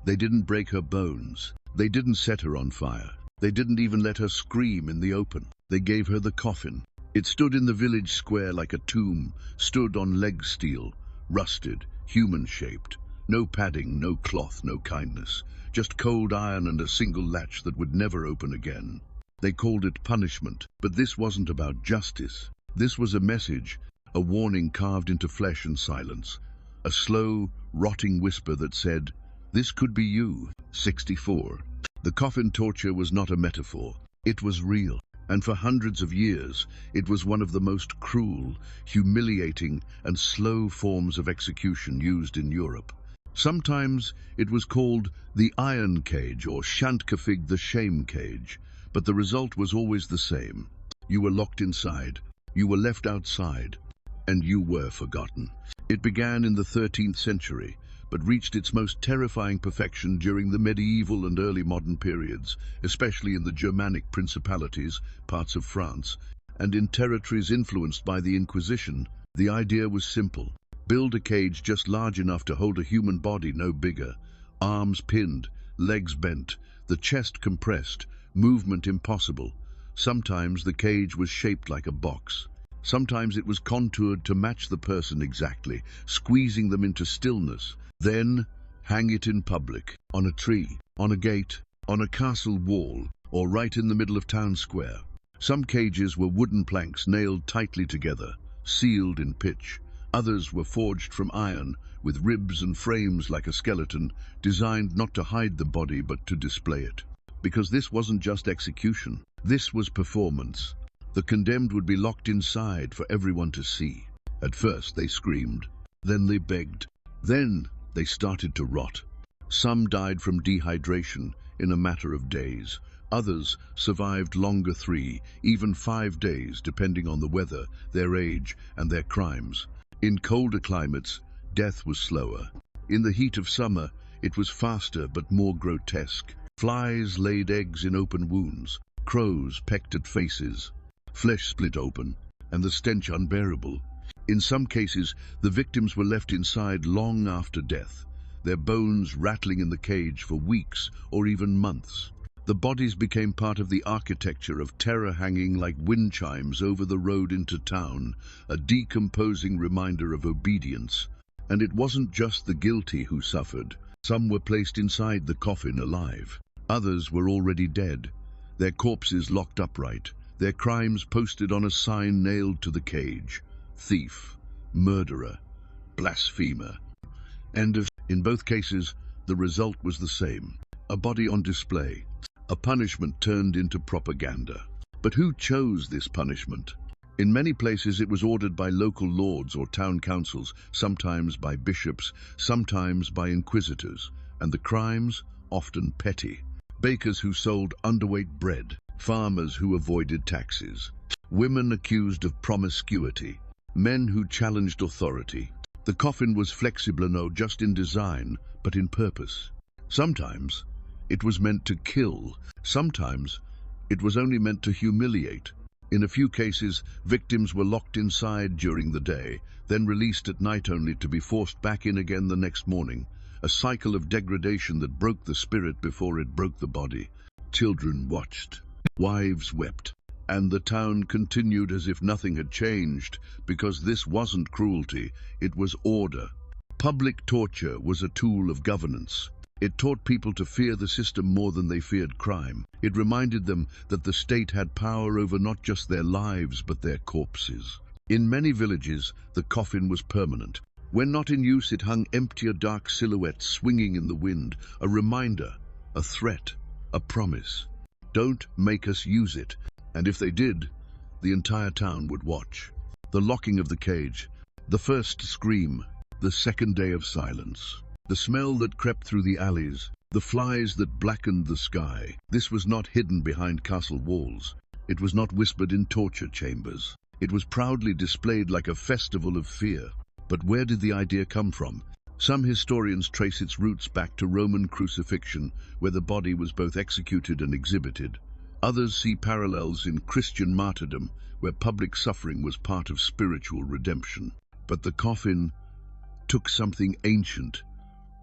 They didn't break her bones. They didn't set her on fire. They didn't even let her scream in the open. They gave her the coffin. It stood in the village square like a tomb, stood on leg steel, rusted, human-shaped. No padding, no cloth, no kindness. Just cold iron and a single latch that would never open again. They called it punishment, but this wasn't about justice. This was a message, a warning carved into flesh and silence. A slow, rotting whisper that said, "This could be you." 64. The coffin torture was not a metaphor. It was real. And for hundreds of years, it was one of the most cruel, humiliating, and slow forms of execution used in Europe. Sometimes it was called the iron cage or shantkafig, the shame cage, but the result was always the same. You were locked inside, you were left outside, and you were forgotten. It began in the 13th century, but reached its most terrifying perfection during the medieval and early modern periods, especially in the Germanic principalities, parts of France, and in territories influenced by the Inquisition. The idea was simple. Build a cage just large enough to hold a human body, no bigger. Arms pinned, legs bent, the chest compressed, movement impossible. Sometimes the cage was shaped like a box. Sometimes it was contoured to match the person exactly, squeezing them into stillness. Then, hang it in public, on a tree, on a gate, on a castle wall, or right in the middle of town square. Some cages were wooden planks nailed tightly together, sealed in pitch. Others were forged from iron, with ribs and frames like a skeleton, designed not to hide the body but to display it. Because this wasn't just execution, this was performance. The condemned would be locked inside for everyone to see. At first they screamed, then they begged, then they started to rot. Some died from dehydration in a matter of days. Others survived longer, 3, even 5 days, depending on the weather, their age, and their crimes. In colder climates, death was slower. In the heat of summer, it was faster but more grotesque. Flies laid eggs in open wounds. Crows pecked at faces. Flesh split open, and the stench unbearable. In some cases, the victims were left inside long after death, their bones rattling in the cage for weeks or even months. The bodies became part of the architecture of terror, hanging like wind chimes over the road into town, a decomposing reminder of obedience. And it wasn't just the guilty who suffered. Some were placed inside the coffin alive. Others were already dead, their corpses locked upright, their crimes posted on a sign nailed to the cage. Thief, murderer, blasphemer. And in both cases, the result was the same. A body on display. A punishment turned into propaganda. But who chose this punishment? In many places it was ordered by local lords or town councils, sometimes by bishops, sometimes by inquisitors. And the crimes? Often petty. Bakers who sold underweight bread. Farmers who avoided taxes. Women accused of promiscuity. Men who challenged authority. The coffin was flexible not just in design, but in purpose. Sometimes it was meant to kill. Sometimes it was only meant to humiliate. In a few cases, victims were locked inside during the day, then released at night only to be forced back in again the next morning. A cycle of degradation that broke the spirit before it broke the body. Children watched. Wives wept. And the town continued as if nothing had changed, because this wasn't cruelty, it was order. Public torture was a tool of governance. It taught people to fear the system more than they feared crime. It reminded them that the state had power over not just their lives, but their corpses. In many villages, the coffin was permanent. When not in use, it hung empty, a dark silhouette swinging in the wind, a reminder, a threat, a promise. Don't make us use it. And if they did, the entire town would watch. The locking of the cage, the first scream, the second day of silence, the smell that crept through the alleys, the flies that blackened the sky. This was not hidden behind castle walls. It was not whispered in torture chambers. It was proudly displayed like a festival of fear. But where did the idea come from? Some historians trace its roots back to Roman crucifixion, where the body was both executed and exhibited. Others see parallels in Christian martyrdom, where public suffering was part of spiritual redemption. But the coffin took something ancient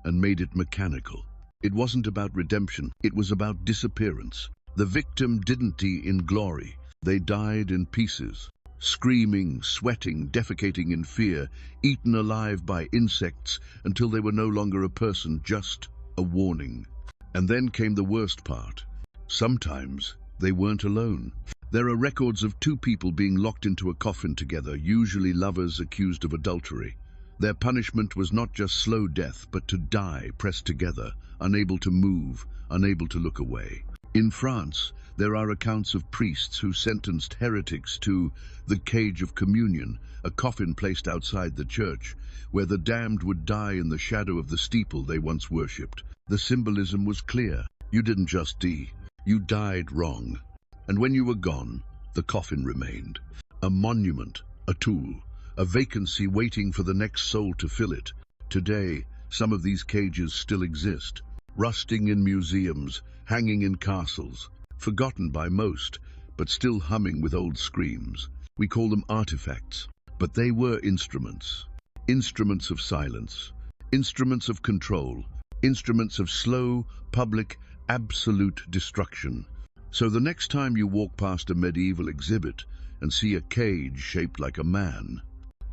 and made it mechanical. It wasn't about redemption, it was about disappearance. The victim didn't die in glory. They died in pieces, screaming, sweating, defecating in fear, eaten alive by insects until they were no longer a person, just a warning. And then came the worst part. Sometimes they weren't alone. There are records of two people being locked into a coffin together, usually lovers accused of adultery. Their punishment was not just slow death, but to die pressed together, unable to move, unable to look away. In France, there are accounts of priests who sentenced heretics to the cage of communion, a coffin placed outside the church, where the damned would die in the shadow of the steeple they once worshipped. The symbolism was clear. You didn't just die, you died wrong. And when you were gone, the coffin remained. A monument, a tool, a vacancy waiting for the next soul to fill it. Today, some of these cages still exist, rusting in museums, hanging in castles, forgotten by most, but still humming with old screams. We call them artifacts, but they were instruments. Instruments of silence, instruments of control, instruments of slow, public, absolute destruction. So the next time you walk past a medieval exhibit and see a cage shaped like a man,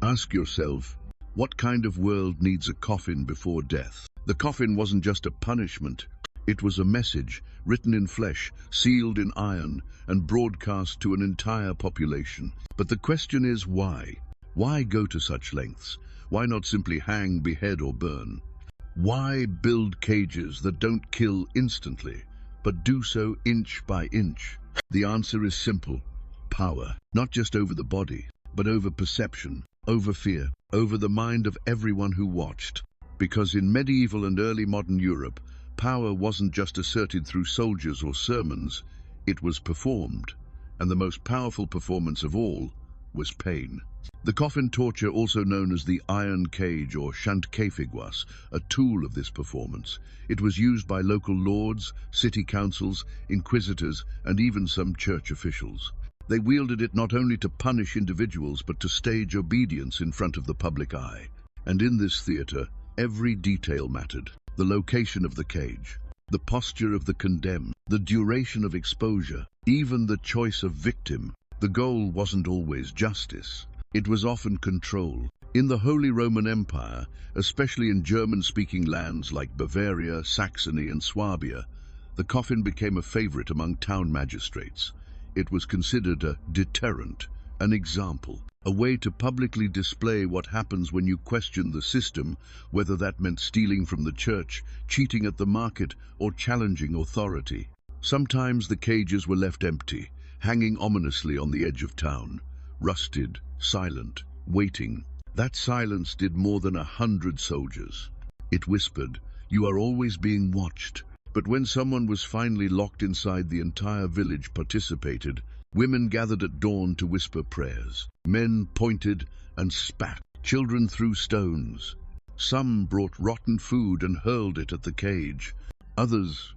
ask yourself, what kind of world needs a coffin before death? The coffin wasn't just a punishment. It was a message, written in flesh, sealed in iron, and broadcast to an entire population. But the question is why? Why go to such lengths? Why not simply hang, behead, or burn? Why build cages that don't kill instantly, but do so inch by inch? The answer is simple. Power. Not just over the body, but over perception, over fear, over the mind of everyone who watched. Because in medieval and early modern Europe, power wasn't just asserted through soldiers or sermons, it was performed. And the most powerful performance of all was pain. The coffin torture, also known as the iron cage or chantefiguas, a tool of this performance. It was used by local lords, city councils, inquisitors, and even some church officials. They wielded it not only to punish individuals, but to stage obedience in front of the public eye. And in this theater, every detail mattered. The location of the cage, the posture of the condemned, the duration of exposure, even the choice of victim. The goal wasn't always justice. It was often control. In the Holy Roman Empire, especially in German-speaking lands like Bavaria, Saxony, and Swabia, the coffin became a favorite among town magistrates. It was considered a deterrent, an example, a way to publicly display what happens when you question the system, whether that meant stealing from the church, cheating at the market, or challenging authority. Sometimes the cages were left empty, hanging ominously on the edge of town, rusted, silent, waiting. That silence did more than 100 soldiers. It whispered, "You are always being watched." But when someone was finally locked inside, the entire village participated. Women gathered at dawn to whisper prayers. Men pointed and spat. Children threw stones. Some brought rotten food and hurled it at the cage. Others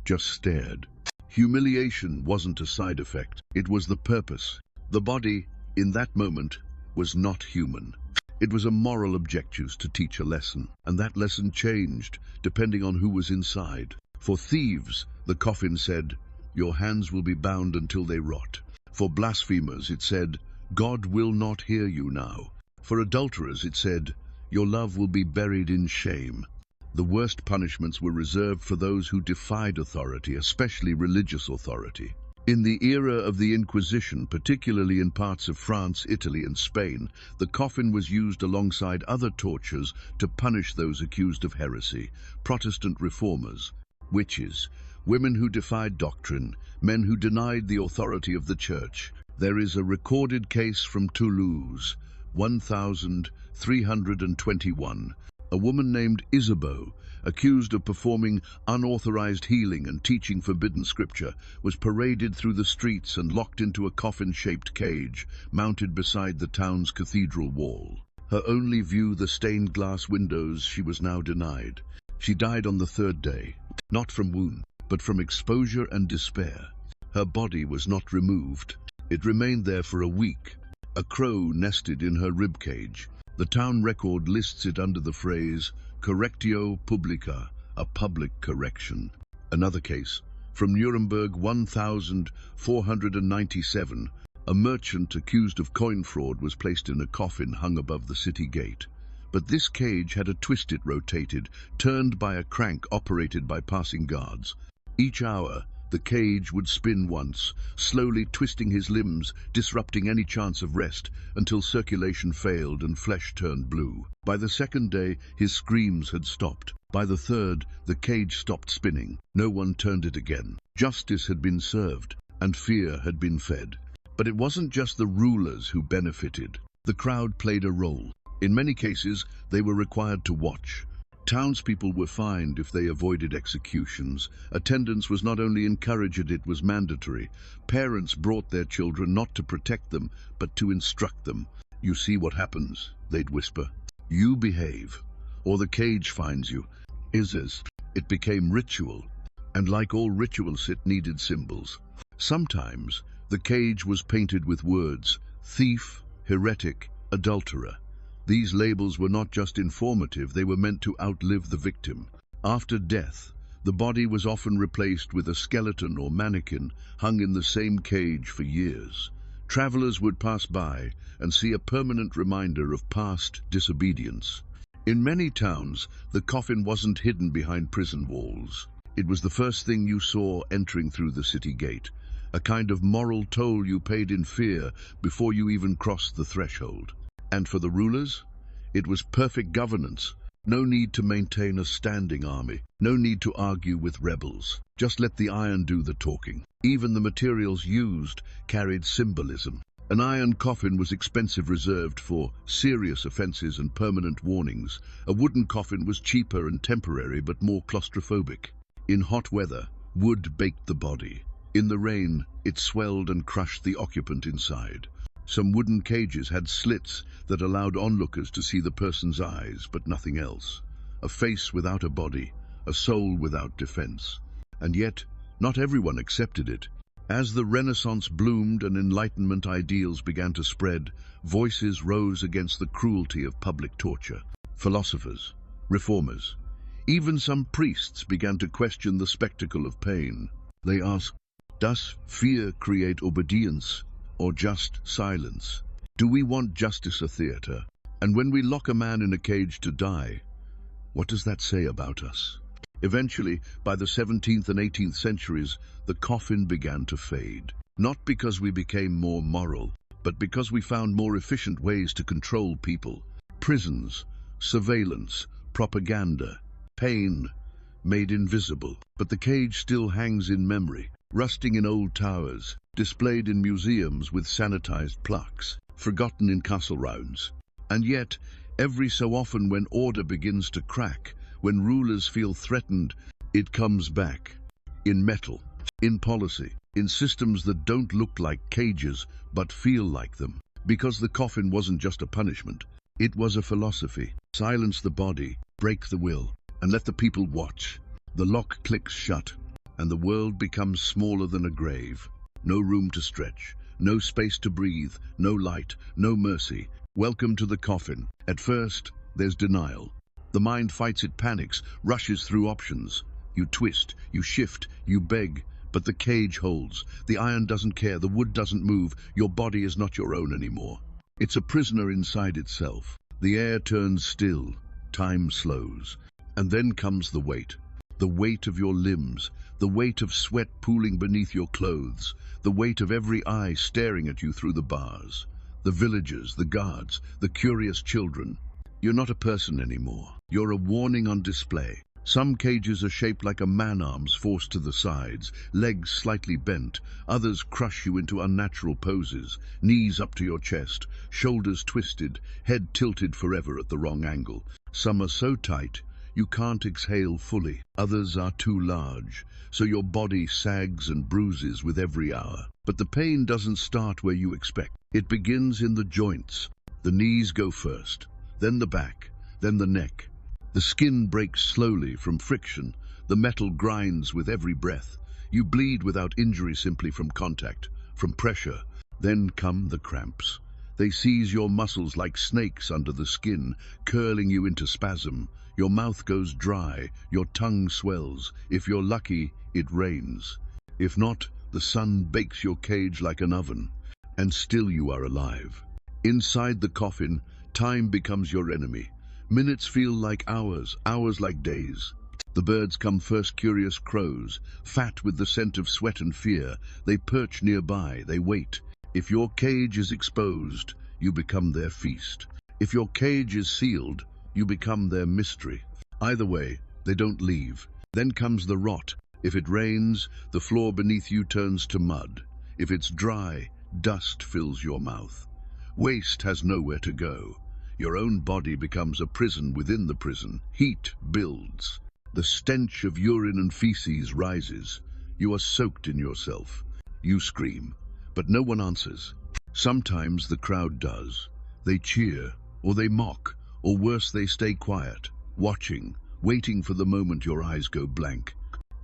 just stared. Humiliation wasn't a side effect. It was the purpose. The body, in that moment, was not human. It was a moral objective to teach a lesson, and that lesson changed depending on who was inside. For thieves, the coffin said, "Your hands will be bound until they rot." For blasphemers, it said, "God will not hear you now." For adulterers, it said, "Your love will be buried in shame." The worst punishments were reserved for those who defied authority, especially religious authority. In the era of the Inquisition, particularly in parts of France, Italy, and Spain, the coffin was used alongside other tortures to punish those accused of heresy: Protestant reformers, witches, women who defied doctrine, men who denied the authority of the church. There is a recorded case from Toulouse, 1321. A woman named Isabeau, accused of performing unauthorized healing and teaching forbidden scripture, was paraded through the streets and locked into a coffin-shaped cage mounted beside the town's cathedral wall. Her only view, the stained glass windows. She was now denied. She died on the third day, not from wound, but from exposure and despair. Her body was not removed. It remained there for a week. A crow nested in her ribcage. The town record lists it under the phrase "correctio publica," a public correction. Another case, from Nuremberg 1497, a merchant accused of coin fraud was placed in a coffin hung above the city gate. But this cage had a twist. It rotated, turned by a crank operated by passing guards. Each hour, the cage would spin once, slowly twisting his limbs, disrupting any chance of rest, until circulation failed and flesh turned blue. By the second day, his screams had stopped. By the third, the cage stopped spinning. No one turned it again. Justice had been served, and fear had been fed. But it wasn't just the rulers who benefited. The crowd played a role. In many cases, they were required to watch. Townspeople were fined if they avoided executions. Attendance was not only encouraged, it was mandatory. Parents brought their children not to protect them, but to instruct them. "You see what happens," they'd whisper. "You behave, or the cage finds you." It became ritual, and like all rituals, it needed symbols. Sometimes, the cage was painted with words: thief, heretic, adulterer. These labels were not just informative, they were meant to outlive the victim. After death, the body was often replaced with a skeleton or mannequin hung in the same cage for years. Travelers would pass by and see a permanent reminder of past disobedience. In many towns, the coffin wasn't hidden behind prison walls. It was the first thing you saw entering through the city gate, a kind of moral toll you paid in fear before you even crossed the threshold. And for the rulers, it was perfect governance. No need to maintain a standing army, no need to argue with rebels. Just let the iron do the talking. Even the materials used carried symbolism. An iron coffin was expensive, reserved for serious offenses and permanent warnings. A wooden coffin was cheaper and temporary, but more claustrophobic. In hot weather, wood baked the body. In the rain, it swelled and crushed the occupant inside. Some wooden cages had slits that allowed onlookers to see the person's eyes, but nothing else. A face without a body, a soul without defense. And yet, not everyone accepted it. As the Renaissance bloomed and Enlightenment ideals began to spread, voices rose against the cruelty of public torture. Philosophers, reformers, even some priests began to question the spectacle of pain. They asked, does fear create obedience, or just silence? Do we want justice a theater? And when we lock a man in a cage to die, what does that say about us? Eventually, by the 17th and 18th centuries, the coffin began to fade. Not because we became more moral, but because we found more efficient ways to control people. Prisons, surveillance, propaganda, pain made invisible. But the cage still hangs in memory, rusting in old towers, displayed in museums with sanitized plaques, forgotten in castle rounds. And yet, every so often when order begins to crack, when rulers feel threatened, it comes back. In metal, in policy, in systems that don't look like cages, but feel like them. Because the coffin wasn't just a punishment, it was a philosophy. Silence the body, break the will, and let the people watch. The lock clicks shut, and the world becomes smaller than a grave. No room to stretch, no space to breathe, no light, no mercy. Welcome to the coffin. At first, there's denial. The mind fights, it panics, rushes through options. You twist, you shift, you beg, but the cage holds. The iron doesn't care, the wood doesn't move. Your body is not your own anymore. It's a prisoner inside itself. The air turns still, time slows. And then comes the weight of your limbs, the weight of sweat pooling beneath your clothes, the weight of every eye staring at you through the bars. The villagers, the guards, the curious children. You're not a person anymore. You're a warning on display. Some cages are shaped like a man-arms forced to the sides, legs slightly bent. Others crush you into unnatural poses, knees up to your chest, shoulders twisted, head tilted forever at the wrong angle. Some are so tight, you can't exhale fully. Others are too large, so your body sags and bruises with every hour. But the pain doesn't start where you expect. It begins in the joints. The knees go first, then the back, then the neck. The skin breaks slowly from friction. The metal grinds with every breath. You bleed without injury, simply from contact, from pressure. Then come the cramps. They seize your muscles like snakes under the skin, curling you into spasm. Your mouth goes dry, your tongue swells. If you're lucky, it rains. If not, the sun bakes your cage like an oven. And still you are alive. Inside the coffin, time becomes your enemy. Minutes feel like hours, hours like days. The birds come first, curious crows, fat with the scent of sweat and fear. They perch nearby, they wait. If your cage is exposed, you become their feast. If your cage is sealed, you become their mystery. Either way, they don't leave. Then comes the rot. If it rains, the floor beneath you turns to mud. If it's dry, dust fills your mouth. Waste has nowhere to go. Your own body becomes a prison within the prison. Heat builds. The stench of urine and feces rises. You are soaked in yourself. You scream, but no one answers. Sometimes the crowd does. They cheer, or they mock, or worse, they stay quiet, watching, waiting for the moment your eyes go blank.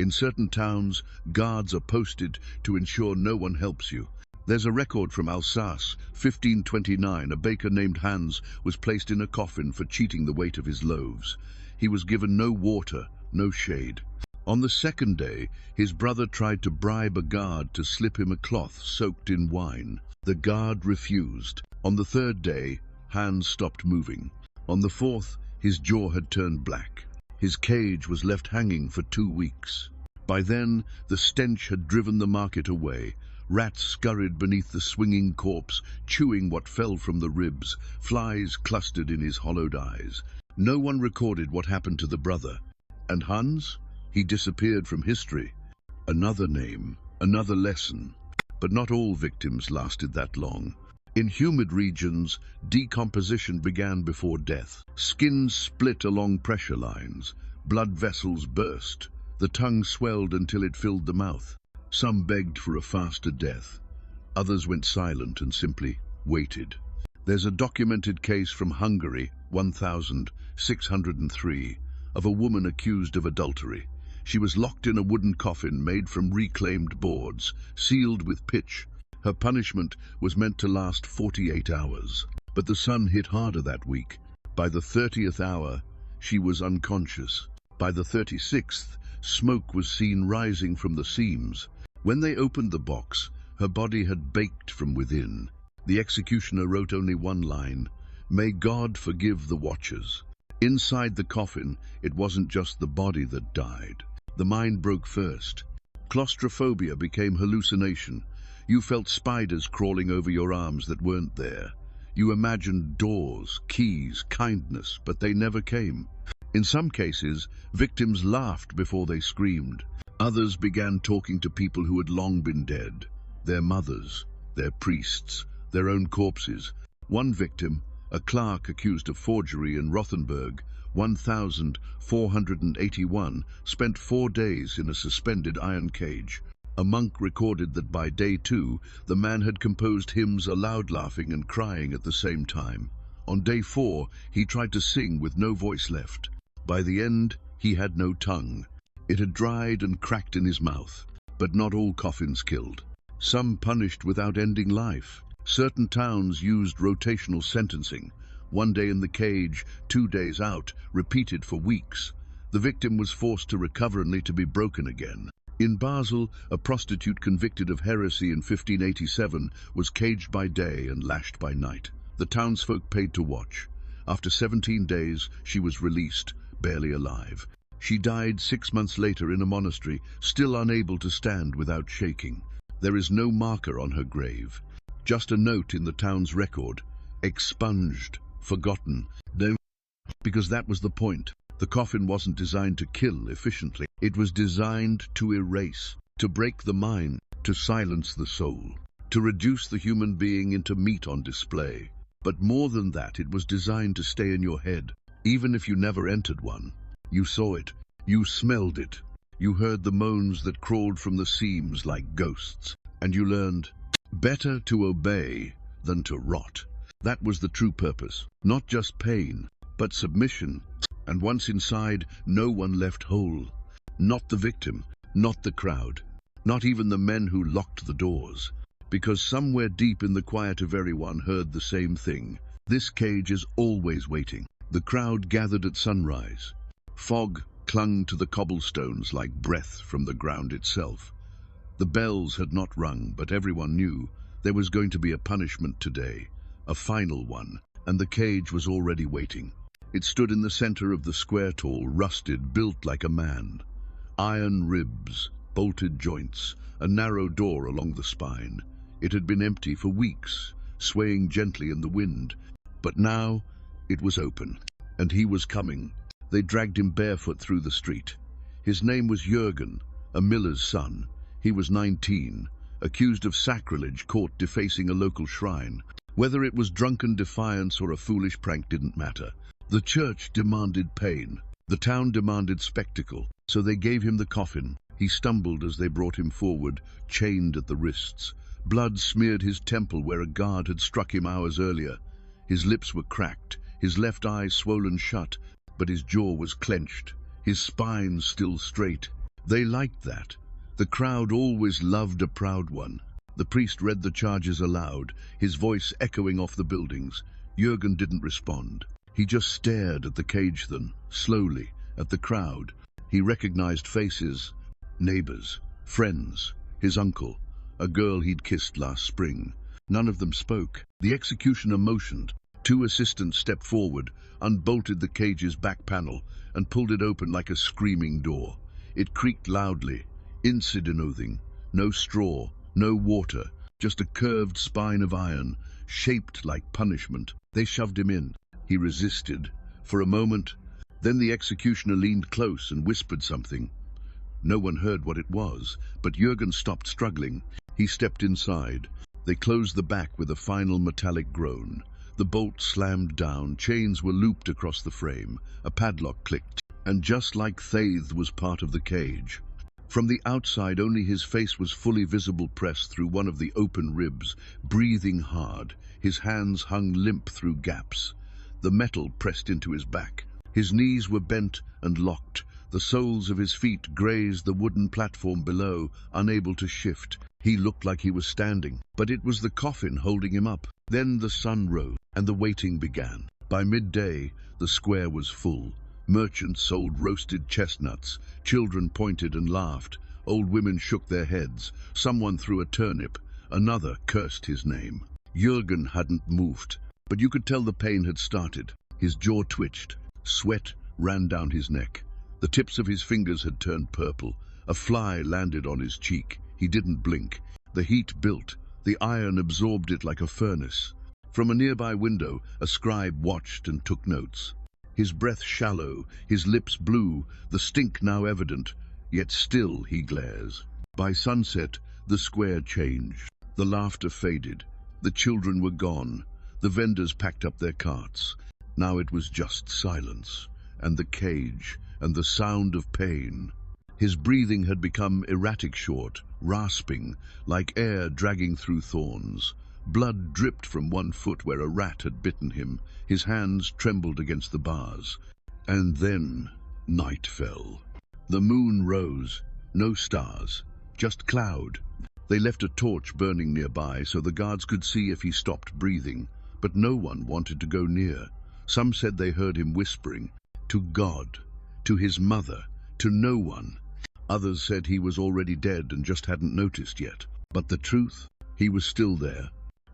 In certain towns, guards are posted to ensure no one helps you. There's a record from Alsace, 1529. A baker named Hans was placed in a coffin for cheating the weight of his loaves. He was given no water, no shade. On the second day, his brother tried to bribe a guard to slip him a cloth soaked in wine. The guard refused. On the third day, Hans stopped moving. On the fourth, his jaw had turned black. His cage was left hanging for 2 weeks. By then, the stench had driven the market away. Rats scurried beneath the swinging corpse, chewing what fell from the ribs. Flies clustered in his hollowed eyes. No one recorded what happened to the brother. And Hans? He disappeared from history. Another name, another lesson. But not all victims lasted that long. In humid regions, decomposition began before death. Skins split along pressure lines. Blood vessels burst. The tongue swelled until it filled the mouth. Some begged for a faster death. Others went silent and simply waited. There's a documented case from Hungary, 1603, of a woman accused of adultery. She was locked in a wooden coffin made from reclaimed boards, sealed with pitch. Her punishment was meant to last 48 hours. But the sun hit harder that week. By the 30th hour, she was unconscious. By the 36th, smoke was seen rising from the seams. When they opened the box, her body had baked from within. The executioner wrote only one line: "May God forgive the watchers." Inside the coffin, it wasn't just the body that died. The mind broke first. Claustrophobia became hallucination. You felt spiders crawling over your arms that weren't there. You imagined doors, keys, kindness, but they never came. In some cases, victims laughed before they screamed. Others began talking to people who had long been dead. Their mothers, their priests, their own corpses. One victim, a clerk accused of forgery in Rothenburg, 1481, spent 4 days in a suspended iron cage. A monk recorded that by day 2, the man had composed hymns aloud, laughing and crying at the same time. On day 4, he tried to sing with no voice left. By the end, he had no tongue. It had dried and cracked in his mouth. But not all coffins killed. Some punished without ending life. Certain towns used rotational sentencing. 1 day in the cage, 2 days out, repeated for weeks. The victim was forced to recover only to be broken again. In Basel, a prostitute convicted of heresy in 1587 was caged by day and lashed by night. The townsfolk paid to watch. After 17 days, she was released, barely alive. She died 6 months later in a monastery, still unable to stand without shaking. There is no marker on her grave. Just a note in the town's record: expunged, forgotten. No, because that was the point. The coffin wasn't designed to kill efficiently. It was designed to erase, to break the mind, to silence the soul, to reduce the human being into meat on display. But more than that, it was designed to stay in your head. Even if you never entered one, you saw it, you smelled it, you heard the moans that crawled from the seams like ghosts, and you learned, better to obey than to rot. That was the true purpose. Not just pain, but submission. And once inside, no one left whole. Not the victim, not the crowd, not even the men who locked the doors. Because somewhere deep in the quiet of everyone heard the same thing. This cage is always waiting. The crowd gathered at sunrise. Fog clung to the cobblestones like breath from the ground itself. The bells had not rung, but everyone knew there was going to be a punishment today, a final one, and the cage was already waiting. It stood in the center of the square, tall, rusted, built like a man. Iron ribs, bolted joints, a narrow door along the spine. It had been empty for weeks, swaying gently in the wind. But now it was open, and he was coming. They dragged him barefoot through the street. His name was Jürgen, a miller's son. He was 19, accused of sacrilege, caught defacing a local shrine. Whether it was drunken defiance or a foolish prank didn't matter. The church demanded pain. The town demanded spectacle. So they gave him the coffin. He stumbled as they brought him forward, chained at the wrists. Blood smeared his temple where a guard had struck him hours earlier. His lips were cracked, his left eye swollen shut, but his jaw was clenched, his spine still straight. They liked that. The crowd always loved a proud one. The priest read the charges aloud, his voice echoing off the buildings. Jürgen didn't respond. He just stared at the cage then, slowly, at the crowd. He recognized faces, neighbors, friends, his uncle, a girl he'd kissed last spring. None of them spoke. The executioner motioned. Two assistants stepped forward, unbolted the cage's back panel, and pulled it open like a screaming door. It creaked loudly, incidenothing, no straw, no water, just a curved spine of iron, shaped like punishment. They shoved him in. He resisted, for a moment. Then the executioner leaned close and whispered something. No one heard what it was, but Jürgen stopped struggling. He stepped inside. They closed the back with a final metallic groan. The bolt slammed down, chains were looped across the frame, a padlock clicked, and just like Thaith was part of the cage. From the outside, only his face was fully visible, pressed through one of the open ribs, breathing hard. His hands hung limp through gaps. The metal pressed into his back. His knees were bent and locked. The soles of his feet grazed the wooden platform below, unable to shift. He looked like he was standing, but it was the coffin holding him up. Then the sun rose, and the waiting began. By midday, the square was full. Merchants sold roasted chestnuts. Children pointed and laughed. Old women shook their heads. Someone threw a turnip. Another cursed his name. Jürgen hadn't moved, but you could tell the pain had started. His jaw twitched. Sweat ran down his neck. The tips of his fingers had turned purple. A fly landed on his cheek. He didn't blink. The heat built. The iron absorbed it like a furnace. From a nearby window, a scribe watched and took notes. His breath shallow, his lips blue, the stink now evident, yet still he glares. By sunset, the square changed. The laughter faded. The children were gone. The vendors packed up their carts. Now it was just silence, and the cage, and the sound of pain. His breathing had become erratic, short, rasping, like air dragging through thorns. Blood dripped from one foot where a rat had bitten him. His hands trembled against the bars. And then night fell. The moon rose. No stars, just cloud. They left a torch burning nearby so the guards could see if he stopped breathing, but no one wanted to go near. Some said they heard him whispering, to God, to his mother, to no one. Others said he was already dead and just hadn't noticed yet. But the truth, he was still there,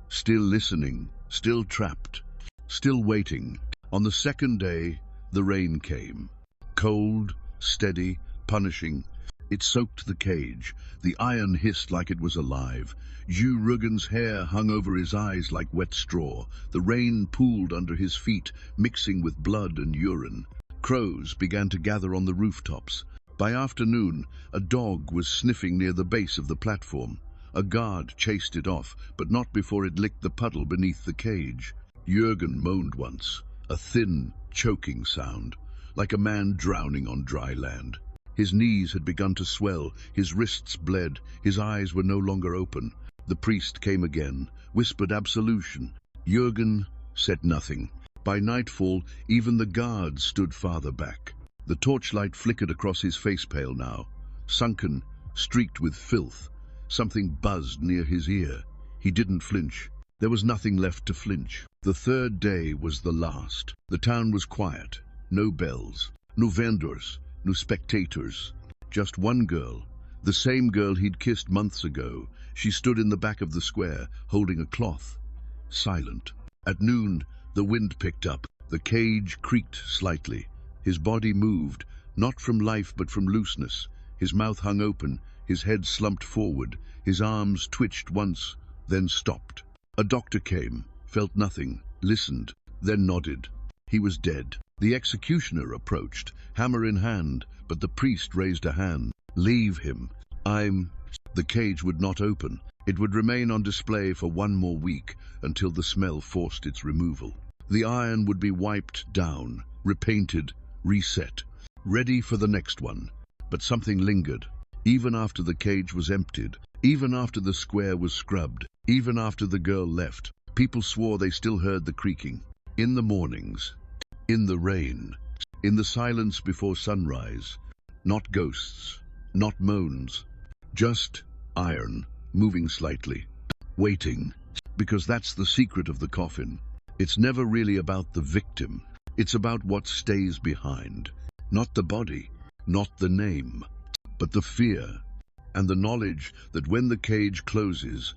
still listening, still trapped, still waiting. On the second day, the rain came. Cold, steady, punishing. It soaked the cage. The iron hissed like it was alive. Jürgen's hair hung over his eyes like wet straw. The rain pooled under his feet, mixing with blood and urine. Crows began to gather on the rooftops. By afternoon, a dog was sniffing near the base of the platform. A guard chased it off, but not before it licked the puddle beneath the cage. Jürgen moaned once, a thin, choking sound, like a man drowning on dry land. His knees had begun to swell, his wrists bled, his eyes were no longer open. The priest came again, whispered absolution. Jürgen said nothing. By nightfall, even the guards stood farther back. The torchlight flickered across his face pale now, sunken, streaked with filth. Something buzzed near his ear. He didn't flinch. There was nothing left to flinch. The third day was the last. The town was quiet. No bells, No vendors, no spectators. Just one girl, the same girl he'd kissed months ago. She stood in the back of the square, holding a cloth, silent. At noon, the wind picked up. The cage creaked slightly. His body moved, not from life but from looseness. His mouth hung open, his head slumped forward. His arms twitched once, then stopped. A doctor came, felt nothing, listened, then nodded. He was dead. The executioner approached, hammer in hand, but the priest raised a hand. Leave him. The cage would not open. It would remain on display for one more week until the smell forced its removal. The iron would be wiped down, repainted, reset, ready for the next one. But something lingered. Even after the cage was emptied, even after the square was scrubbed, even after the girl left, people swore they still heard the creaking. In the mornings, in the rain, in the silence before sunrise. Not ghosts, not moans, just iron, moving slightly, waiting. Because that's the secret of the coffin. It's never really about the victim. It's about what stays behind. Not the body, not the name, but the fear and the knowledge that when the cage closes,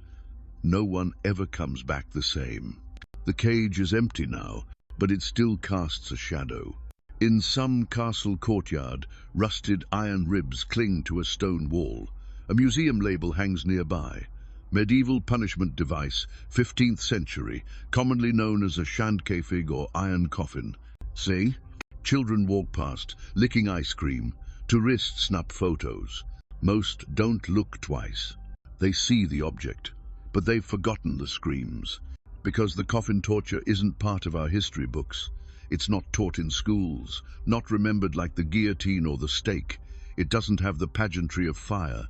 no one ever comes back the same. The cage is empty now, but it still casts a shadow. In some castle courtyard, rusted iron ribs cling to a stone wall. A museum label hangs nearby. Medieval punishment device, 15th century, commonly known as a shandkafig or iron coffin. See? Children walk past, licking ice cream. Tourists snap photos. Most don't look twice. They see the object, but they've forgotten the screams. Because the coffin torture isn't part of our history books. It's not taught in schools, not remembered like the guillotine or the stake. It doesn't have the pageantry of fire.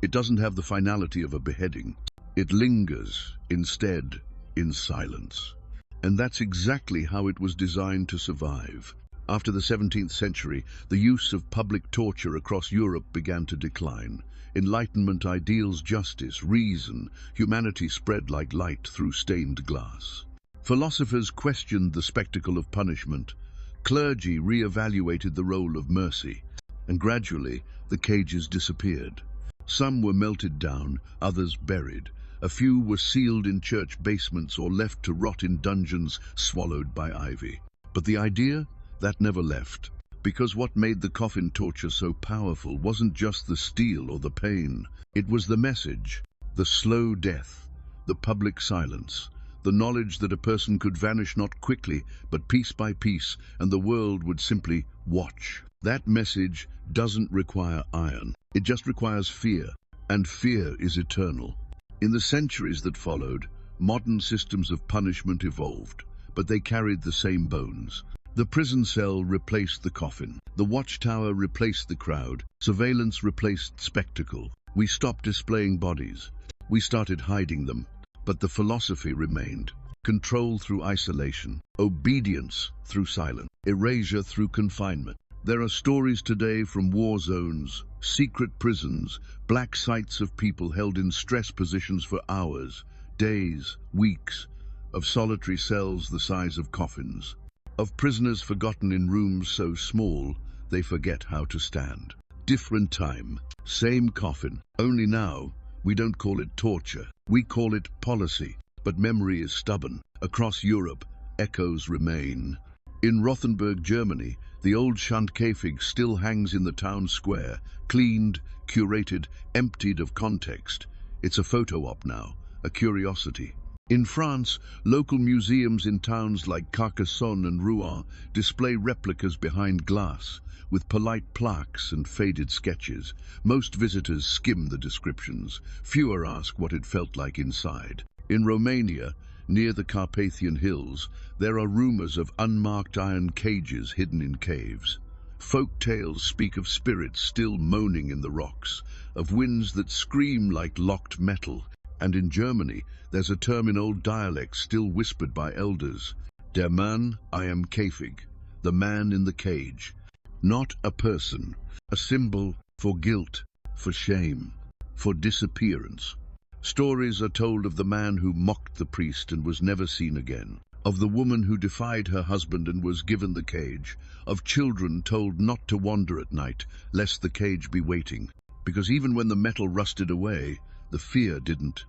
It doesn't have the finality of a beheading. It lingers, instead, in silence. And that's exactly how it was designed to survive. After the 17th century, the use of public torture across Europe began to decline. Enlightenment ideals, justice, reason, humanity spread like light through stained glass. Philosophers questioned the spectacle of punishment. Clergy re-evaluated the role of mercy. And gradually, the cages disappeared. Some were melted down, others buried. A few were sealed in church basements or left to rot in dungeons swallowed by ivy. But the idea? That never left. Because what made the coffin torture so powerful wasn't just the steel or the pain. It was the message, the slow death, the public silence, the knowledge that a person could vanish not quickly, but piece by piece, and the world would simply watch. That message doesn't require iron. It just requires fear, and fear is eternal. In the centuries that followed, modern systems of punishment evolved, but they carried the same bones. The prison cell replaced the coffin. The watchtower replaced the crowd. Surveillance replaced spectacle. We stopped displaying bodies. We started hiding them. But the philosophy remained. Control through isolation. Obedience through silence. Erasure through confinement. There are stories today from war zones, secret prisons, black sites of people held in stress positions for hours, days, weeks, of solitary cells the size of coffins, of prisoners forgotten in rooms so small they forget how to stand. Different time, same coffin, only now we don't call it torture, we call it policy. But memory is stubborn. Across Europe, echoes remain. In Rothenburg, Germany, the old Shandkafig still hangs in the town square, cleaned, curated, emptied of context. It's a photo op now, a curiosity. In France, local museums in towns like Carcassonne and Rouen display replicas behind glass, with polite plaques and faded sketches. Most visitors skim the descriptions. Fewer ask what it felt like inside. In Romania, near the Carpathian Hills, there are rumors of unmarked iron cages hidden in caves. Folk tales speak of spirits still moaning in the rocks, of winds that scream like locked metal. And in Germany, there's a term in old dialects still whispered by elders. Der Mann am Käfig, the man in the cage. Not a person, a symbol for guilt, for shame, for disappearance. Stories are told of the man who mocked the priest and was never seen again, of the woman who defied her husband and was given the cage, of children told not to wander at night, lest the cage be waiting, because even when the metal rusted away, the fear didn't.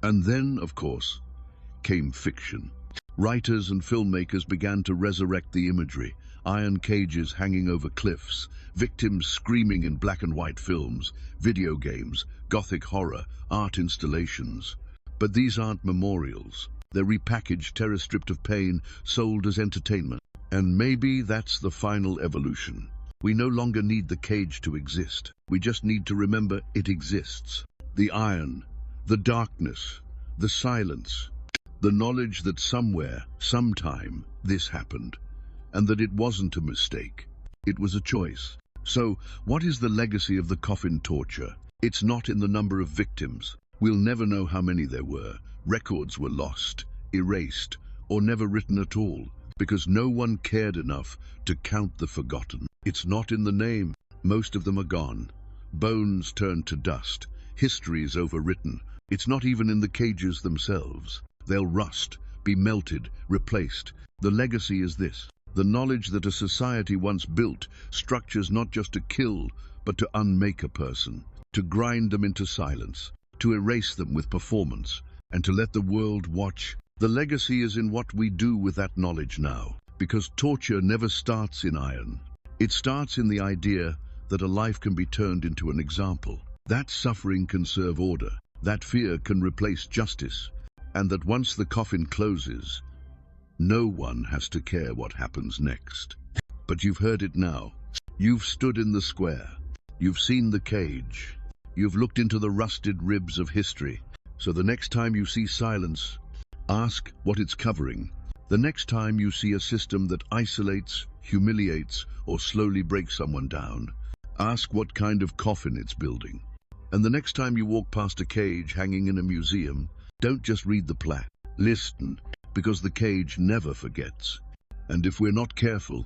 And then, of course, came fiction. Writers and filmmakers began to resurrect the imagery, iron cages hanging over cliffs, victims screaming in black and white films, video games, gothic horror, art installations. But these aren't memorials. They're repackaged, terror stripped of pain, sold as entertainment. And maybe that's the final evolution. We no longer need the cage to exist. We just need to remember it exists. The iron, the darkness, the silence, the knowledge that somewhere, sometime, this happened, and that it wasn't a mistake. It was a choice. So, what is the legacy of the coffin torture? It's not in the number of victims. We'll never know how many there were. Records were lost, erased, or never written at all, because no one cared enough to count the forgotten. It's not in the name. Most of them are gone. Bones turned to dust. History is overwritten. It's not even in the cages themselves. They'll rust, be melted, replaced. The legacy is this: the knowledge that a society once built structures not just to kill, but to unmake a person, to grind them into silence, to erase them with performance, and to let the world watch. The legacy is in what we do with that knowledge now, because torture never starts in iron. It starts in the idea that a life can be turned into an example, that suffering can serve order, that fear can replace justice, and that once the coffin closes, no one has to care what happens next. But you've heard it now. You've stood in the square. You've seen the cage. You've looked into the rusted ribs of history. So the next time you see silence, ask what it's covering. The next time you see a system that isolates, humiliates, or slowly breaks someone down, ask what kind of coffin it's building. And the next time you walk past a cage hanging in a museum, don't just read the plaque. Listen, because the cage never forgets. And if we're not careful,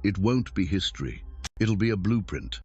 it won't be history. It'll be a blueprint.